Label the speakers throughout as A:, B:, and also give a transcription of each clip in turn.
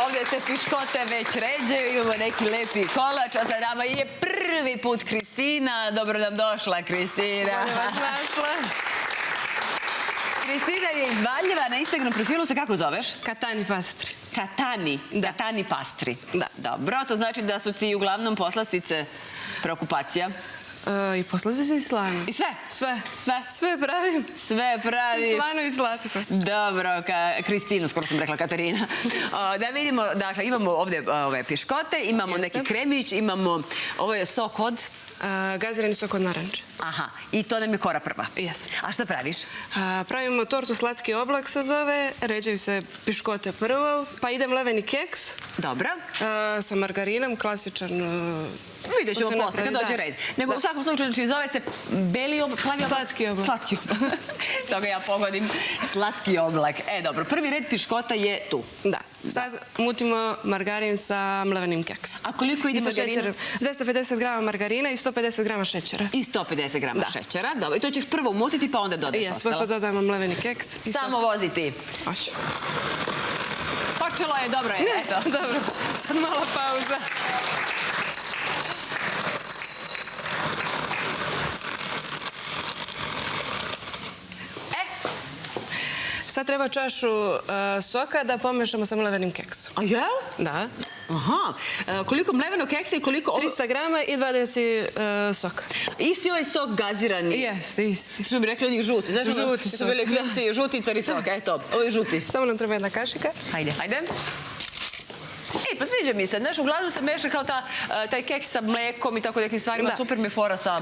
A: ovdje te piškote već ređe, imamo neki lepi kolač, a sa nama je prvi put Kristina. Dobro nam došla, Kristina. Kristina je iz Valjeva, na Instagram profilu se kako zoveš?
B: Katani pastri.
A: Katani?
B: Da.
A: Katani pastri.
B: Da.
A: Dobro, to znači da su ti uglavnom poslastice preokupacija.
B: I poslastice i slano.
A: I sve?
B: Sve.
A: Sve?
B: Sve pravim.
A: Sve praviš.
B: I slano i slatko.
A: Dobro, Kristinu, skoro sam rekla Katarina. Da vidimo, dakle, imamo ovdje ove piškote, imamo neki kremić, imamo, ovo je sok od...
B: Gazirani sok od naranče.
A: Aha, i to nam je kora prva.
B: Jeste.
A: A šta praviš?
B: Pravimo tortu Slatki oblak se zove, ređaju se piškote prvo, pa ide mleveni keks.
A: Dobro.
B: Sa margarinom, klasičan...
A: Vidjet ćemo posle, kad dođe red. Nego u svakom slučaju, znači zove se beli oblak, plavi oblak?
B: Slatki oblak.
A: Slatki oblak. Toga ja pogodim. Slatki oblak. Dobro, prvi red piškota je tu.
B: Da. Sad mutimo margarin sa mlevenim keksom.
A: A koliko ide margarina?
B: 250 grama margarina i 150 grama šećera.
A: I 150 grama šećera. Dobro, i to ćeš prvo umutiti pa onda dodaš ostalo.
B: Pošto dodajemo mleveni keks.
A: Samo vozi ti.
B: Hoću.
A: Počelo je, dobro je, eto.
B: Dobro, sad mala pauza. Sad treba čašu soka da pomešamo sa mlevenim keksom.
A: A jel?
B: Da.
A: Aha. Koliko mlevenog keksa i koliko...
B: 300 grama i 2 deci soka.
A: Isti ovaj sok gazirani?
B: Jeste, isti.
A: Što bi rekli onih žuti?
B: Žuti sok.
A: Što bi bili klinci, žuti cari sok, eto, ovo je žuti.
B: Samo nam treba jedna kašika.
A: Hajde. Pa sviđa mi se, znaš, uglavnom se meša kao taj keks sa mlekom i tako nekim stvarima, super mi je fora sa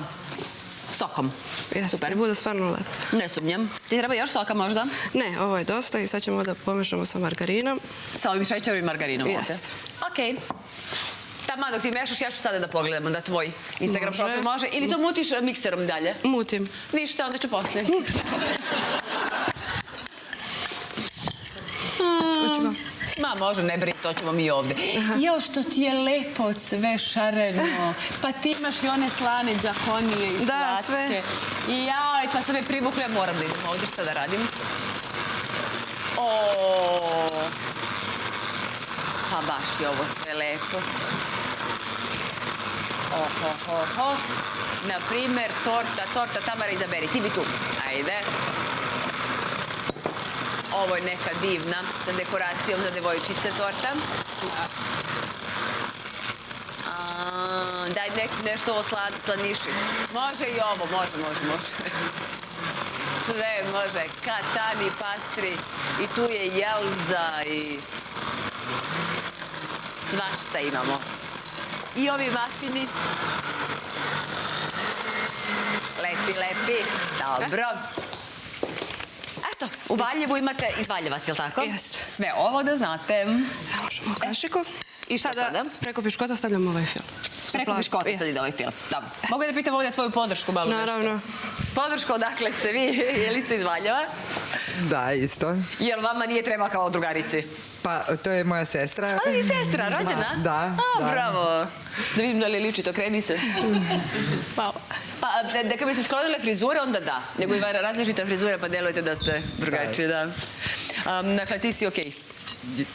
A: sokom.
B: Jeste, bude stvarno lepo.
A: Ne sumnjam. Ti treba još soka možda?
B: Ne, ovo je dosta i sad ćemo da pomešamo sa margarinom.
A: Sa ovim šećerom i margarinom ovdje?
B: Jeste.
A: Okej. Tamo dok ti mešaš, ja ću sada da pogledamo da tvoj Instagram profil može. Ili to mutiš mikserom dalje?
B: Mutim.
A: Ništa, onda ću poslije.
B: Hoću ga.
A: Ma, može, ne brini, to ćemo mi ovdje. Jao, što ti je lepo sve šareno. Pa ti imaš i one slane džakonije i slatke.
B: Da, sve.
A: Jaj, pa sam me privukla, ja moram da idem ovdje, šta da radim? Pa baš je ovo sve lepo. Naprimer, torta, Tamara, izaberi, ti bi tu. Ajde. Ovo je neka divna, sa dekoracijom za devojčice torta. Daj nešto ovo slaniši. Može i ovo, može. Sve može. Katani pastri. I tu je jelza i... Svašta imamo. I ovi mafini. Lepi. Dobro. Eto, u Valjevu imate, iz Valjeva si, jel tako?
B: Jeste.
A: Sve ovo da znate.
B: Možemo kašiku.
A: I sada?
B: Preko piškota stavljamo ovaj film.
A: Preko piškota sad ide ovaj film. Dobro. Mogu da pitam ovdje tvoju podršku malo nešto?
B: Naravno.
A: Podrška, odakle ste vi? Je li ste iz Valjeva?
C: Da, isto.
A: Jer vama nije treba kao drugarici?
C: Pa, to je moja sestra.
A: A, i sestra, rođena?
C: Da.
A: Bravo. Da vidim da li liči to, kremi se. Pa, da kad bi se sklonile frizure, onda da. Nego i različita frizura, pa delujete da ste drugačiji, da. Dakle, ti si okej?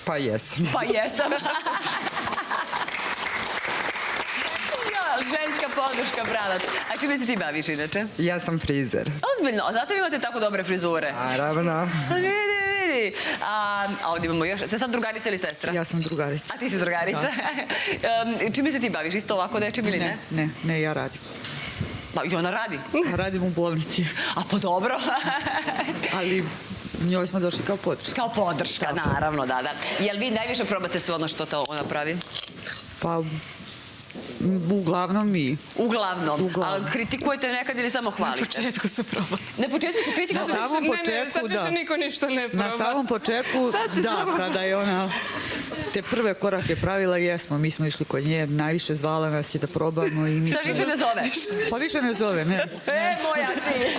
C: Pa jesam.
A: Pa jesam. Ženska podrška, bravo. A čime se ti baviš inače?
C: Ja sam frizer.
A: Ozbiljno, a zato imate tako dobre frizure.
C: Naravno.
A: Vidi. A ovdje imamo još, ste sam drugarica ili sestra?
C: Ja sam drugarica.
A: A ti si drugarica? Čime se ti baviš? Isto ovako nečim ili ne?
C: Ne, ja radim.
A: I ona radi?
C: Radim u bolnici.
A: A pa dobro.
C: Ali njoj smo došli kao podrška.
A: Kao podrška, naravno, da. Jel vi najviše probate sve ono što to ona pravi?
C: Pa, uglavnom mi.
A: Uglavnom. Ali kritikujete nekad ili samo hvalite?
B: Na početku se probali.
A: Na početku se kritikujete?
C: Na samom početku,
B: sad više niko ništa ne proba.
C: Na samom početku, da, kada je ona te prve korake pravila, jesmo. Mi smo išli kod nje, najviše zvala nas je da probamo i mi...
A: Sad više ne zove?
C: Pa više ne zove, ne.
A: Moja ti!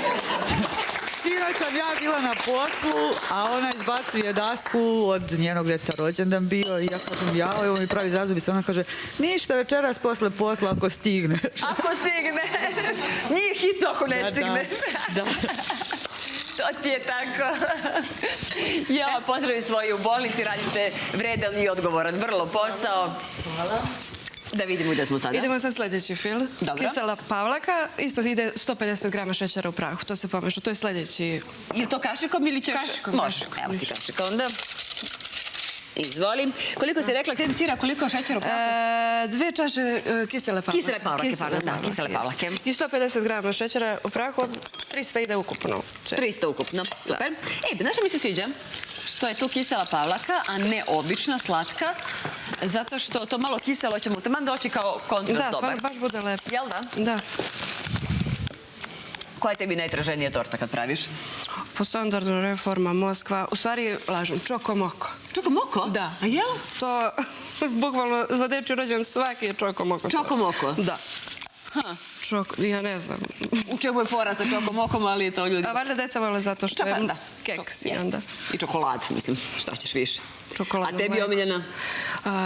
C: Sinoć sam ja bila na poslu, a ona izbacuje dasku od njenog deta rođendan bio i ja kažem, evo mi pravi zazubice. Ona kaže, ništa večeras posle posla ako stigneš.
A: Ako stigneš! Nije hitno ako ne stigneš.
C: Da.
A: To ti je tako. Ja pozdravim svoju u bolnici, radite vredan i odgovoran. Vrlo posao.
C: Hvala.
A: Da vidimo gdje smo sada.
B: Idemo sad sljedeći fil.
A: Dobro.
B: Kisela pavlaka, isto ide 150 grama šećera u prahu. To se pomeša, to je sljedeći.
A: Ili to kašikom ili ćeš...
B: Kašikom,
A: Može,
B: kašikom,
A: evo ti
B: ništa.
A: kašika onda. Izvolim. Koliko si rekla krem sira, koliko šećera u prahu?
B: 2 čaše kisele pavlake.
A: Kisele pavlake, pardon, da, kisele
B: jeste.
A: pavlake.
B: I 150 grama šećera u prahu, 300 ide ukupno.
A: 300 ukupno, super. Znaš što mi se sviđa? Što je tu kisela pavlaka, a ne obična, slatka. Zato što to malo kiselo će mu taman doći kao kontrast
B: Da,
A: dobar.
B: stvarno baš bude lepo.
A: Jel da?
B: Da.
A: Koja je tebi najtraženija torta kad praviš?
B: Po standardnu reforma Moskva, u stvari lažem, čokomoko.
A: Čokomoko?
B: Da.
A: A jel?
B: To, bukvalno, za dečji rođen svaki je čokomoko.
A: Čokomoko?
B: Da.
A: Ha.
B: Ja ne znam.
A: U čemu je fora sa čokomokom, ali je to ljudi...
B: A valjda deca vole zato što je
A: Da.
B: keks i
A: Jest.
B: onda
A: I čokolada, mislim, šta ćeš više.
B: čokoladno
A: A tebi
B: mleko.
A: omiljena?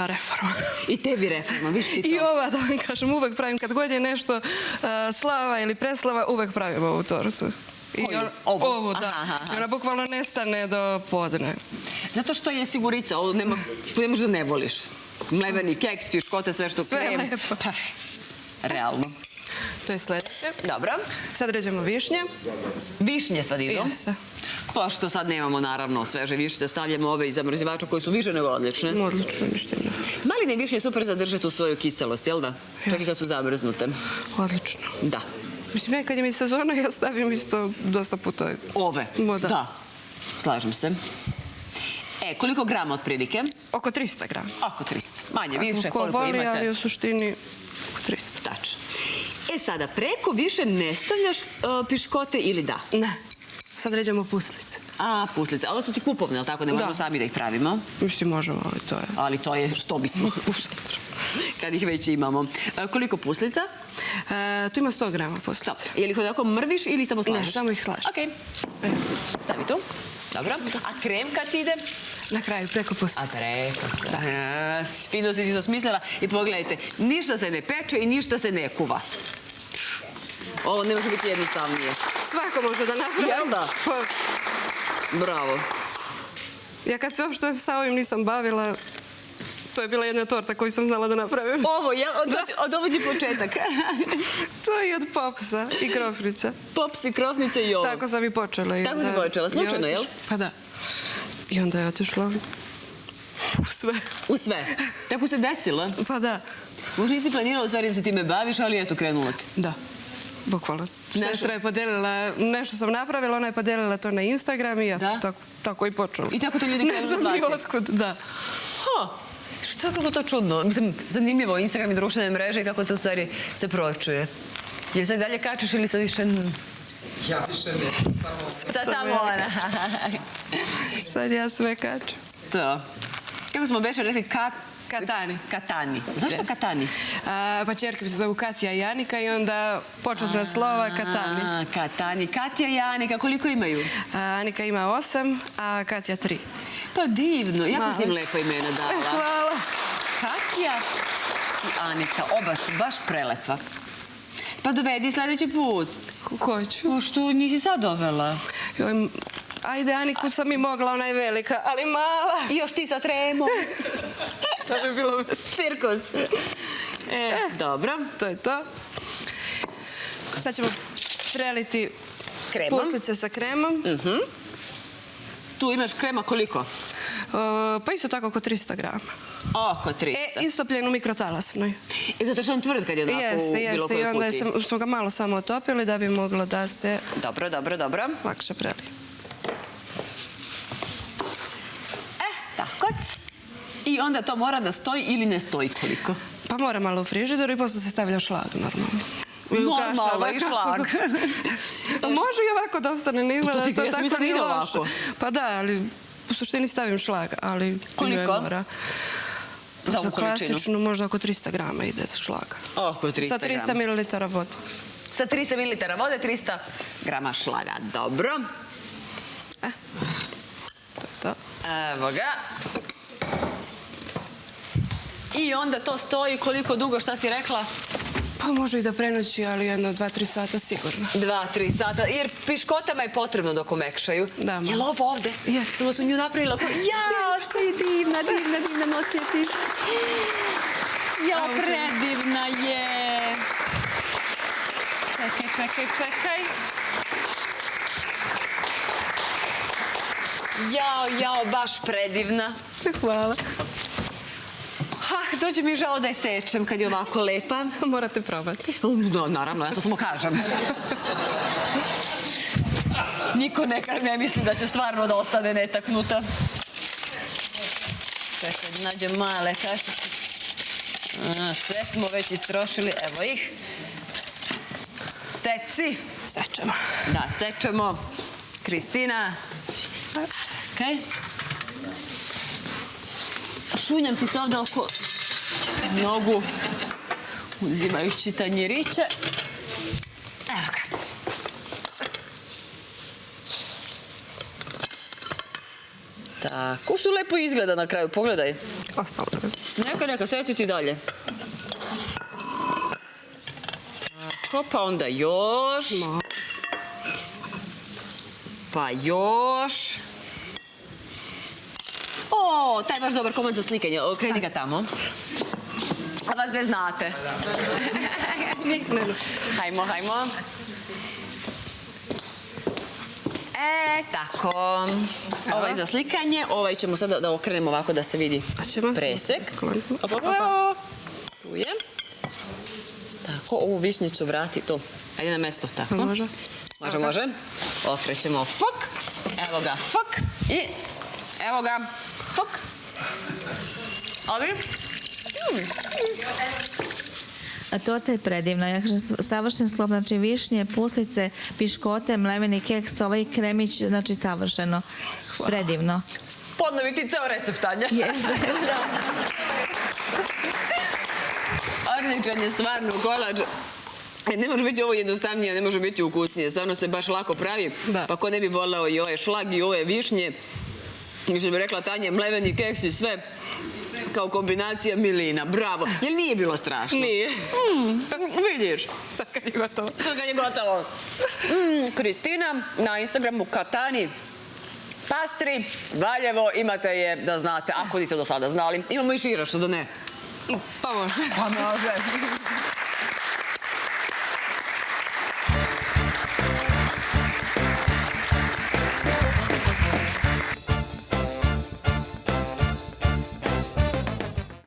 B: Reforma.
A: I tebi reforma, viš ti to?
B: I ova, da vam kažem, uvek pravim, kad god je nešto slava ili preslava, uvek pravim ovu tortu.
A: Koju? Ovu?
B: Ovu, da.
A: Aha.
B: I ona bukvalno nestane do podne.
A: Zato što je sigurica, ovo nema, tu ne možda ne voliš. Mleveni keks, piškote, sve što
B: Sve je
A: krem.
B: lepo.
A: Pa, realno.
B: To je sljedeće.
A: Dobro.
B: Sad ređemo višnje.
A: Višnje sad idu.
B: Jeste.
A: Pošto sad nemamo naravno sveže višnje, stavljamo ove iz zamrzivača koji su više nego odlične.
B: Odlično, ništa ne fali.
A: Maline višnje super zadrže tu svoju kiselost, jel da? Čak i kad su zamrznute.
B: Odlično.
A: Da.
B: Mislim, ja kad je mi sezona, ja stavim isto dosta puta.
A: Ove?
B: Da.
A: Slažem se. Koliko grama otprilike?
B: Oko 300 grama.
A: Oko 300. Manje, više,
B: Ko
A: koliko
B: voli,
A: imate?
B: ali u suštini oko 300.
A: Tačno. Sada, preko više ne stavljaš piškote ili da?
B: Ne. Sad ređemo puslice.
A: A, puslice. Ovo su ti kupovne, ali tako? Ne možemo sami da ih pravimo.
B: Mislim, možemo, ali to je...
A: Ali to je što bismo. Kad ih već imamo. Koliko puslica?
B: Tu ima 100 grama puslice.
A: Je li ih onako mrviš ili samo slažeš?
B: Ne, samo ih slažem.
A: Ok. Stavi tu. Dobro. A krem kad ti ide?
B: Na kraju, preko
A: A
B: puslice.
A: preko. Fino si ti to smislila. I pogledajte, ništa se ne peče i ništa se ne kuva. Ovo ne može biti jednostavnije.
B: Svako može da napravi.
A: Jel da?
B: Pa,
A: Bravo.
B: ja kad se uopšte sa ovim nisam bavila, to je bila jedna torta koju sam znala da napravim.
A: Ovo, jel? Od ovo ti početak.
B: To je i od popsa i krofnica.
A: Pops i krofnice i ovo.
B: Tako sam i počela. i
A: Tako si
B: onda
A: počela,
B: je
A: slučajno, jel?
B: Pa da. I onda je otišla u sve.
A: U sve. Tako se desilo.
B: Pa da.
A: Možda nisi planirala u stvari da se time baviš, ali eto, krenulo ti.
B: Da. Bukvalno. Sestra je podelila, nešto sam napravila, ona je podelila to na Instagram i ja tako i počela.
A: I tako to ljudi
B: Ne
A: krenuli
B: znam
A: zvati.
B: ni otkud, da.
A: Što kako to čudno? Mislim, zanimljivo, Instagram i društvene mreže i kako to u stvari se pročuje. Jel sad dalje kačeš ili sad više...
D: Ja više ne.
A: Sad tamo ona.
B: Sad ja sve kačem.
A: To. Kako smo beše rekli,
B: Katani.
A: Katani. Zašto Katani?
B: Pa čerke mi se zovu Katja i Janika i onda početna slova Katani.
A: Katani. Katja i Anika, koliko imaju?
B: Anika ima 8, a Katja 3.
A: Pa divno, jako si im
B: Mala.
A: lepo imena dala.
B: Hvala.
A: Katja i Anika, oba su baš prelepa. Pa dovedi sljedeći put.
B: Hoću.
A: Što nisi sad dovela?
B: Joj, ajde, Aniku sam i mogla, ona je velika, ali mala.
A: I još ti sa tremom.
B: To bi bilo
A: Cirkus. Dobro.
B: To je to. Sad ćemo preliti
A: Kremom.
B: puslice sa kremom.
A: Tu imaš krema koliko?
B: Pa isto tako oko 300 grama.
A: Oko 300.
B: Istopljen u mikrotalasnoj.
A: Zato što on tvrd kad je onako u bilo
B: Jeste. I
A: kojoj
B: onda
A: kutiji.
B: smo ga malo samo otopili da bi moglo da se
A: Dobro.
B: lakše prelije.
A: Tako. I onda to mora da stoji ili ne stoji koliko?
B: Pa mora malo u frižideru i posle se stavlja šlag normalno.
A: Normalno i šlag.
B: Pa može i ovako da ostane, ne izgleda
A: To ti-
B: to
A: ja sam
B: tako
A: mislila da
B: ni
A: ide
B: loše.
A: ovako.
B: Pa da, ali u suštini stavim šlag, ali
A: Koliko?
B: ne mora.
A: Za ovu količinu?
B: klasičnu možda oko 300 grama ide šlaga.
A: Oko 300
B: Sa 300 ml vode.
A: Sa 300 ml vode, 300 grama šlaga. Dobro.
B: To je to.
A: Evo ga. I onda to stoji koliko dugo, šta si rekla?
B: Pa može i da prenoći, ali jedno 2-3 sata sigurno.
A: 2-3 sata, jer piškotama je potrebno dok omekšaju.
B: Da, ma.
A: Je li ovo ovde?
B: Je.
A: Samo su nju napravila kao, ja, što je divna nositi. Ja, predivna je. Čekaj. Jao, baš predivna.
B: Hvala.
A: Dođe mi žao da je sečem kad je ovako lepa.
B: Morate probati.
A: Da, naravno, ja to samo kažem. Niko ne misli da će stvarno da ostane netaknuta. Čekaj, nađem male kašice. Sve smo već istrošili, evo ih. Seci.
B: Sečemo.
A: Da, sečemo. Kristina. Čekaj. Šunjam ti se ovdje oko nogu, uzimajući tanjiriće. Evo ga. Tako, što lepo izgleda na kraju, pogledaj.
B: Ostalo da.
A: Neka, seti ti dalje. Tako, pa onda još. Pa još. O, taj je baš dobar komad za slikanje. Okreni ga tamo. A vas sve znate. Hajmo. Tako. Ovaj za slikanje, ovaj ćemo sada da okrenemo ovako da se vidi presek. Tu je. Tako, ovu višnjicu vrati tu. Ajde na mesto, tako. Može. Okrećemo, fuk. Evo ga, fuk. I evo ga, fuk. Ovi.
E: A torta je predivna. Ja kažem, savršen sklop, znači višnje, puslice, piškote, mleveni keks, ovaj kremić, znači savršeno. Predivno.
A: Podnovi ti ceo recept, Tanja. Odličan je stvarno kolač. Ne može biti ovo jednostavnije, ne može biti ukusnije. Stvarno se baš lako pravi. Pa ko ne bi voleo i ove šlag i ove višnje. I što bi rekla Tanja, mleveni keks i sve. Kao kombinacija milina. Bravo. Jel nije bilo strašno?
B: Nije.
A: Vidiš.
B: Sad kad je gotovo.
A: Kristina na Instagramu Katani Pastri, Valjevo, imate je da znate, ako niste do sada znali. Imamo i šira, što da ne.
B: Pa može.
A: Pa može.